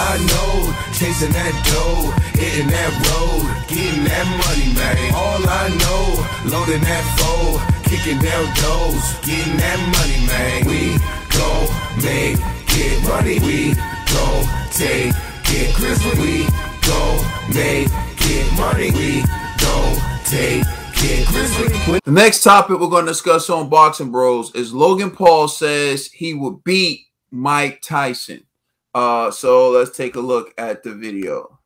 I know, chasing that dough, hitting that road, getting that money, man. All I know, loading that foe, kicking down doors, getting that money, man. We gon' make it money. We gon' take it Christmas. We gon' make it money. We gon' take it Christmas. The next topic we're going to discuss on Boxing Bros is Logan Paul says he would beat Mike Tyson. So let's take a look at the video.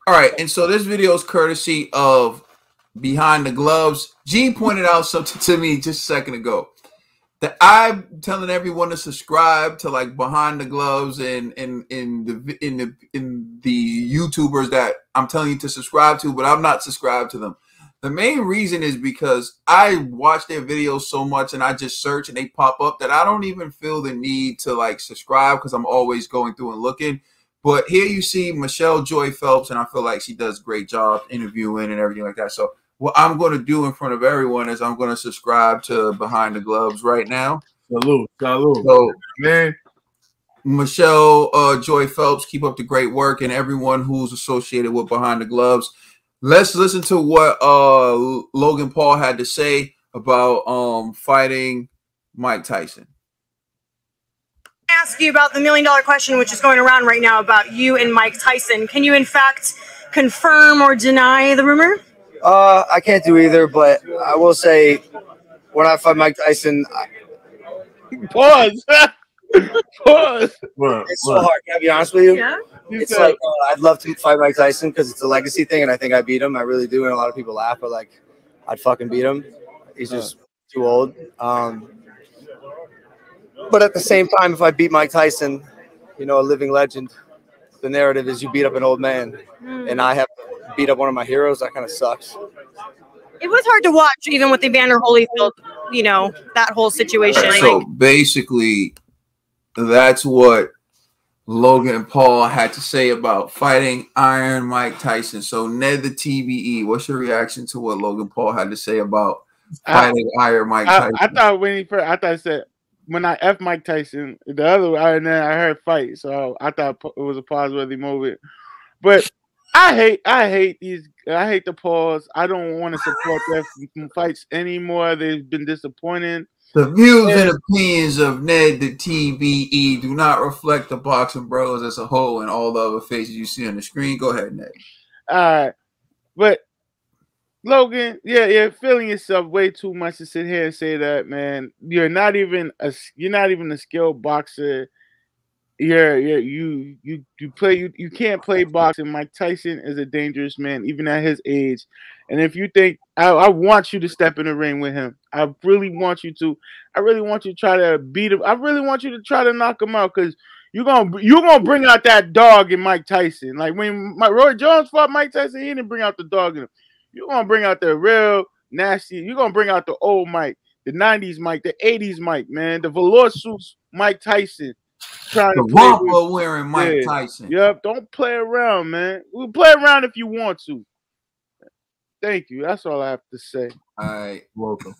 All right, and so this video is courtesy of Behind the Gloves. Gene pointed out something to me just a second ago, that I'm telling everyone to subscribe to, like, Behind the Gloves and in the YouTubers that I'm telling you to subscribe to, but I'm not subscribed to them. The main reason is because I watch their videos so much and I just search and they pop up that I don't even feel the need to, like, subscribe because I'm always going through and looking. But here you see Michelle Joy Phelps, and I feel like she does a great job interviewing and everything like that. So what I'm going to do in front of everyone is I'm going to subscribe to Behind the Gloves right now. Salute. So, man, Michelle Joy Phelps, keep up the great work, and everyone who's associated with Behind the Gloves. Let's listen to what Logan Paul had to say fighting Mike Tyson. Ask you about the $1 million question, which is going around right now about you and Mike Tyson. Can you in fact confirm or deny the rumor? I can't do either, but I will say when I fight Mike Tyson, pause. Pause. It's so hard. Can I be honest with you? Yeah. It's like I'd love to fight Mike Tyson because it's a legacy thing, and I think I beat him. I really do, and a lot of people laugh, but like I'd fucking beat him. He's just too old. But at the same time, if I beat Mike Tyson, you know, a living legend, the narrative is you beat up an old man, and I have to beat up one of my heroes. That kind of sucks. It was hard to watch, even with Evander Holyfield, you know, that whole situation. So basically, that's what Logan Paul had to say about fighting Iron Mike Tyson. So Ned the TBE, what's your reaction to what Logan Paul had to say about fighting Iron Mike Tyson? I thought when he said when I F Mike Tyson, the other and then I heard fight, so I thought it was a pause-worthy moment. But I hate the Pauls. I don't want to support their fights anymore. They've been disappointing. The views and opinions of Ned the TBE do not reflect the Boxing Bros as a whole and all the other faces you see on the screen. Go ahead, Ned. All right, but Logan, you're feeling yourself way too much to sit here and say that, man. You're not even a skilled boxer. You can't play boxing. Mike Tyson is a dangerous man, even at his age. And if you think I want you to step in the ring with him, I really want you to. I really want you to try to beat him. I really want you to try to knock him out because you're gonna bring out that dog in Mike Tyson. Like when Roy Jones fought Mike Tyson, he didn't bring out the dog in him. You're gonna bring out the real nasty. You're gonna bring out the old Mike, the '90s Mike, the '80s Mike, man, the velour suits Mike Tyson. The romper wearing Mike Tyson. Yep, don't play around, man. We'll play around if you want to. Thank you. That's all I have to say. All right, welcome.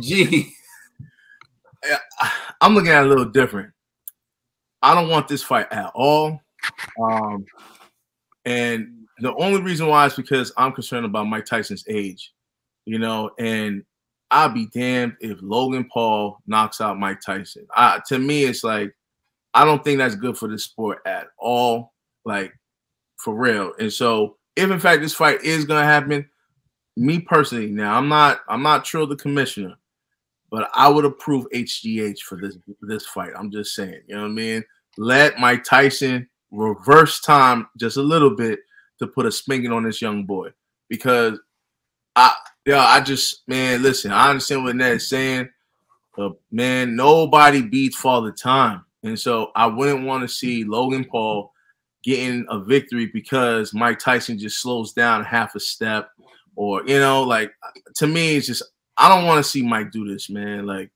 Gee, I'm looking at it a little different. I don't want this fight at all. And the only reason why is because I'm concerned about Mike Tyson's age, you know, and I'll be damned if Logan Paul knocks out Mike Tyson. To me, it's like, I don't think that's good for the sport at all, like, for real. And so if in fact this fight is going to happen, me personally, now I'm not Trill the commissioner, but I would approve HGH for this fight. I'm just saying, you know what I mean? Let Mike Tyson reverse time just a little bit to put a spanking on this young boy, because man, listen, I understand what Ned is saying, but man, nobody beats Father Time. And so I wouldn't want to see Logan Paul getting a victory because Mike Tyson just slows down half a step, or, you know, like, to me, it's just, I don't want to see Mike do this, man. Like,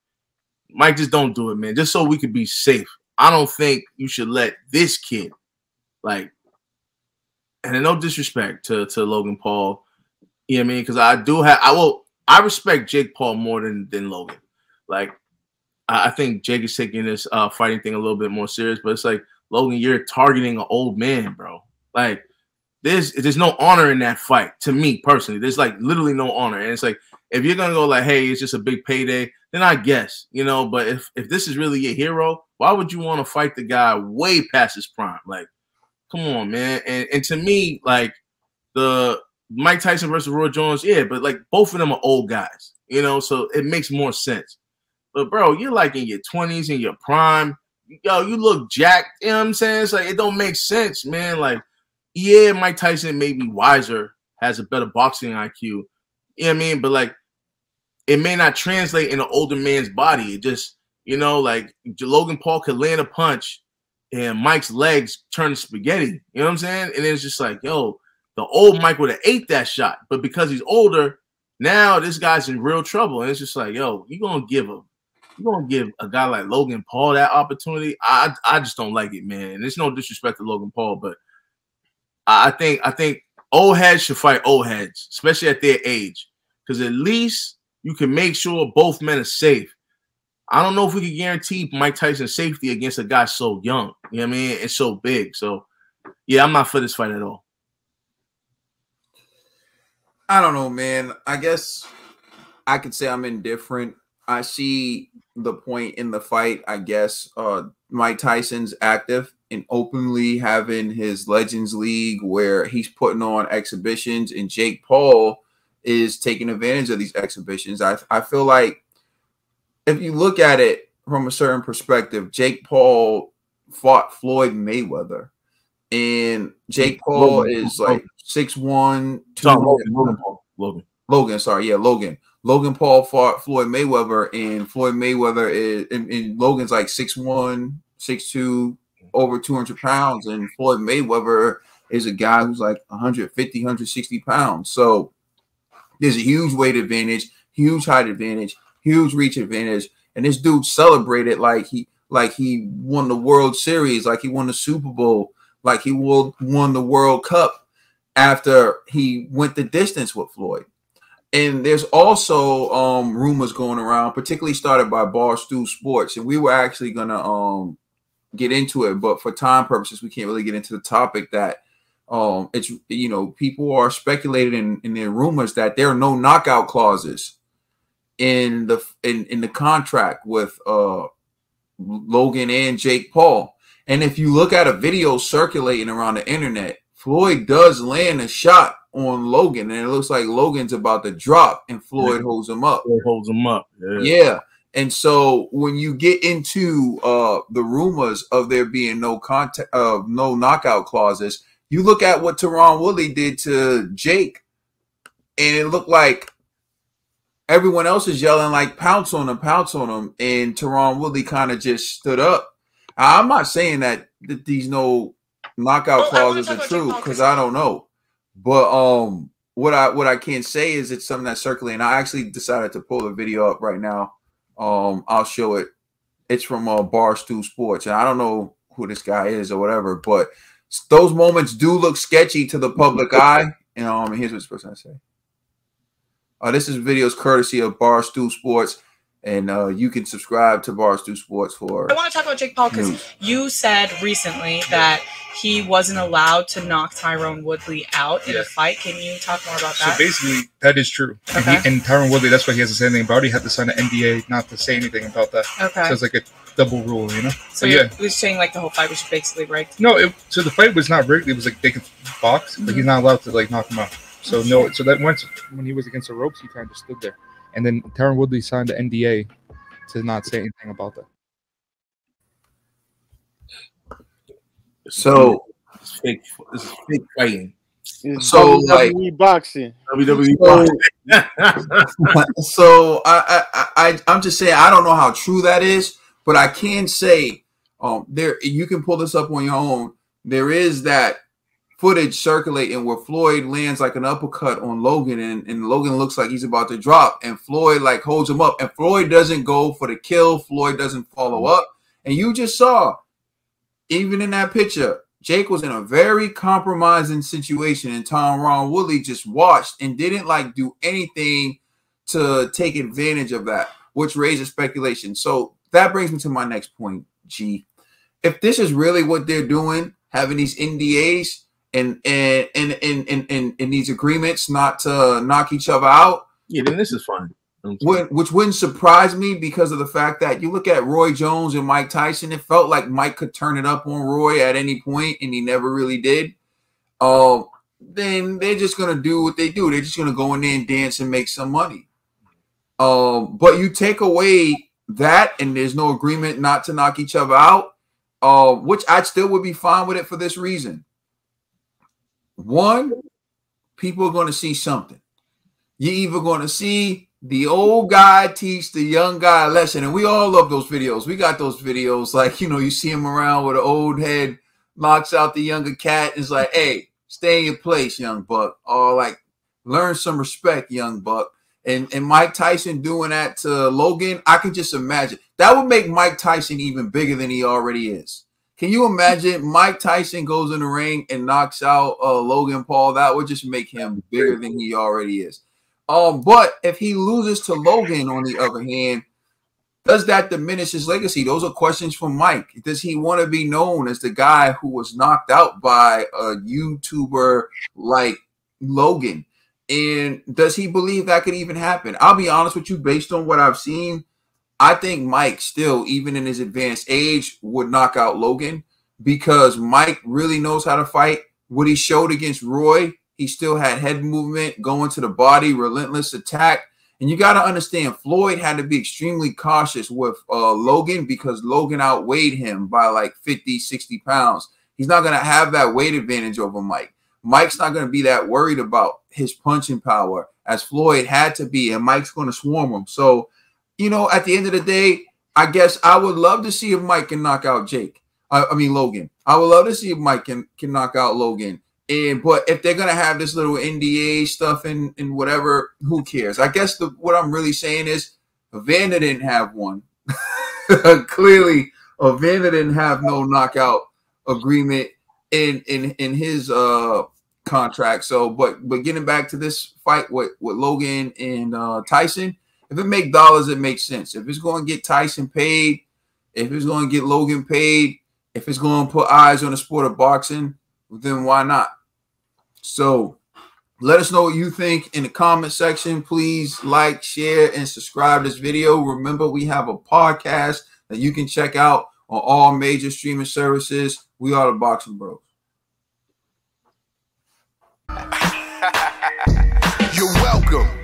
Mike, just don't do it, man, just so we could be safe. I don't think you should let this kid, like, and no disrespect to Logan Paul, you know what I mean? Because I respect Jake Paul more than Logan. Like, I think Jake is taking this fighting thing a little bit more serious, but it's like, Logan, you're targeting an old man, bro. Like, there's no honor in that fight to me personally. There's like literally no honor. And it's like, if you're gonna go like, hey, it's just a big payday, then I guess, you know, but if this is really your hero, why would you want to fight the guy way past his prime? Like, come on, man. And to me, like, the Mike Tyson versus Roy Jones, yeah, but like both of them are old guys, you know, so it makes more sense. But bro, you're like in your 20s, in your prime. Yo, you look jacked, you know what I'm saying? It's like, it don't make sense, man. Like, yeah, Mike Tyson may be wiser, has a better boxing IQ, you know what I mean? But like, it may not translate in an older man's body. It just, you know, like Logan Paul could land a punch and Mike's legs turn to spaghetti, you know what I'm saying? And it's just like, yo, the old Mike would have ate that shot, but because he's older, now this guy's in real trouble. And it's just like, yo, you're gonna give a guy like Logan Paul that opportunity? I just don't like it, man. And there's no disrespect to Logan Paul, but I think old heads should fight old heads, especially at their age, because at least you can make sure both men are safe. I don't know if we can guarantee Mike Tyson's safety against a guy so young, you know what I mean, and so big. So, yeah, I'm not for this fight at all. I don't know, man. I guess I could say I'm indifferent. I see the point in the fight. I guess Mike Tyson's active and openly having his Legends League where he's putting on exhibitions, and Jake Paul is taking advantage of these exhibitions. I feel like if you look at it from a certain perspective, Jake Paul fought Floyd Mayweather, and Jake Paul is like 6'1", Logan Paul fought Floyd Mayweather, and Floyd Mayweather is, and Logan's like 6'1", 6'2", over 200 pounds, and Floyd Mayweather is a guy who's like 150, 160 pounds. So there's a huge weight advantage, huge height advantage, huge reach advantage, and this dude celebrated like he won the World Series, like he won the Super Bowl, like he won the World Cup after he went the distance with Floyd. And there's also rumors going around, particularly started by Barstool Sports, and we were actually gonna get into it, but for time purposes, we can't really get into the topic. That it's, you know, people are speculating in their rumors that there are no knockout clauses in the contract with Logan and Jake Paul. And if you look at a video circulating around the internet, Floyd does land a shot on Logan, and it looks like Logan's about to drop, and Floyd holds him up. Yeah. And so when you get into the rumors of there being no knockout clauses, you look at what Tyron Woodley did to Jake, and it looked like everyone else is yelling like pounce on him, and Tyron Woodley kind of just stood up. I'm not saying that these no knockout clauses are true, because I don't know. But what I can say is it's something that's circulating. I actually decided to pull the video up right now. I'll show it. It's from Barstool Sports, and I don't know who this guy is or whatever, but those moments do look sketchy to the public eye. And here's what this person has to say. This is videos courtesy of Barstool Sports, and you can subscribe to Barstool Sports for. I want to talk about Jake Paul because you said recently that he wasn't allowed to knock Tyron Woodley out in a fight. Can you talk more about that? So basically, that is true. Okay. And Tyron Woodley, that's why he has to say anything about it. He had to sign an NDA not to say anything about that. Okay. So it's like a double rule, you know? So you're saying like the whole fight was basically rigged? No, so the fight was not rigged. It was like they could box, but he's not allowed to like knock him out. So no, so that once when he was against the ropes, he kind of just stood there. And then Tyron Woodley signed the NDA to not say anything about that. So this is fake fighting. So WWE boxing. WWE boxing. So I'm just saying I don't know how true that is, but I can say there you can pull this up on your own. There is that footage circulating where Floyd lands like an uppercut on Logan, and Logan looks like he's about to drop, and Floyd like holds him up, and Floyd doesn't go for the kill. Floyd doesn't follow up, and you just saw, even in that picture, Jake was in a very compromising situation, and Tyron Woodley just watched and didn't like do anything to take advantage of that. which raises speculation. So that brings me to my next point, G. If this is really what they're doing, having these NDAs and these agreements not to knock each other out, yeah, then this is fine. Which wouldn't surprise me because of the fact that you look at Roy Jones and Mike Tyson, it felt like Mike could turn it up on Roy at any point, and he never really did. Then they're just going to do what they do. They're just going to go in there and dance and make some money. But you take away that, and there's no agreement not to knock each other out, which I still would be fine with it for this reason. One, people are going to see something. You're either going to see the old guy teach the young guy a lesson, and we all love those videos. We got those videos, like, you know, you see him around with an old head, knocks out the younger cat, and is like, hey, stay in your place, young buck, or like, learn some respect, young buck. And Mike Tyson doing that to Logan, I can just imagine. That would make Mike Tyson even bigger than he already is. Can you imagine Mike Tyson goes in the ring and knocks out Logan Paul? That would just make him bigger than he already is. But if he loses to Logan, on the other hand, does that diminish his legacy? Those are questions from Mike. Does he want to be known as the guy who was knocked out by a YouTuber like Logan? And does he believe that could even happen? I'll be honest with you, based on what I've seen, I think Mike still, even in his advanced age, would knock out Logan because Mike really knows how to fight. What he showed against Roy, he still had head movement, going to the body, relentless attack. And you got to understand, Floyd had to be extremely cautious with Logan because Logan outweighed him by like 50, 60 pounds. He's not going to have that weight advantage over Mike. Mike's not going to be that worried about his punching power as Floyd had to be, and Mike's going to swarm him. So, you know, at the end of the day, I guess I would love to see if Mike can knock out Logan. I would love to see if Mike can knock out Logan. But if they're gonna have this little NDA stuff and whatever, who cares? I guess what I'm really saying is Evander didn't have one. Clearly, Evander didn't have no knockout agreement in his contract. So, but getting back to this fight with Logan and Tyson, if it makes dollars, it makes sense. If it's going to get Tyson paid, if it's going to get Logan paid, if it's going to put eyes on the sport of boxing, then why not? So let us know what you think in the comment section. Please like, share, and subscribe to this video. Remember, we have a podcast that you can check out on all major streaming services. We are the Boxing Bros. You're welcome.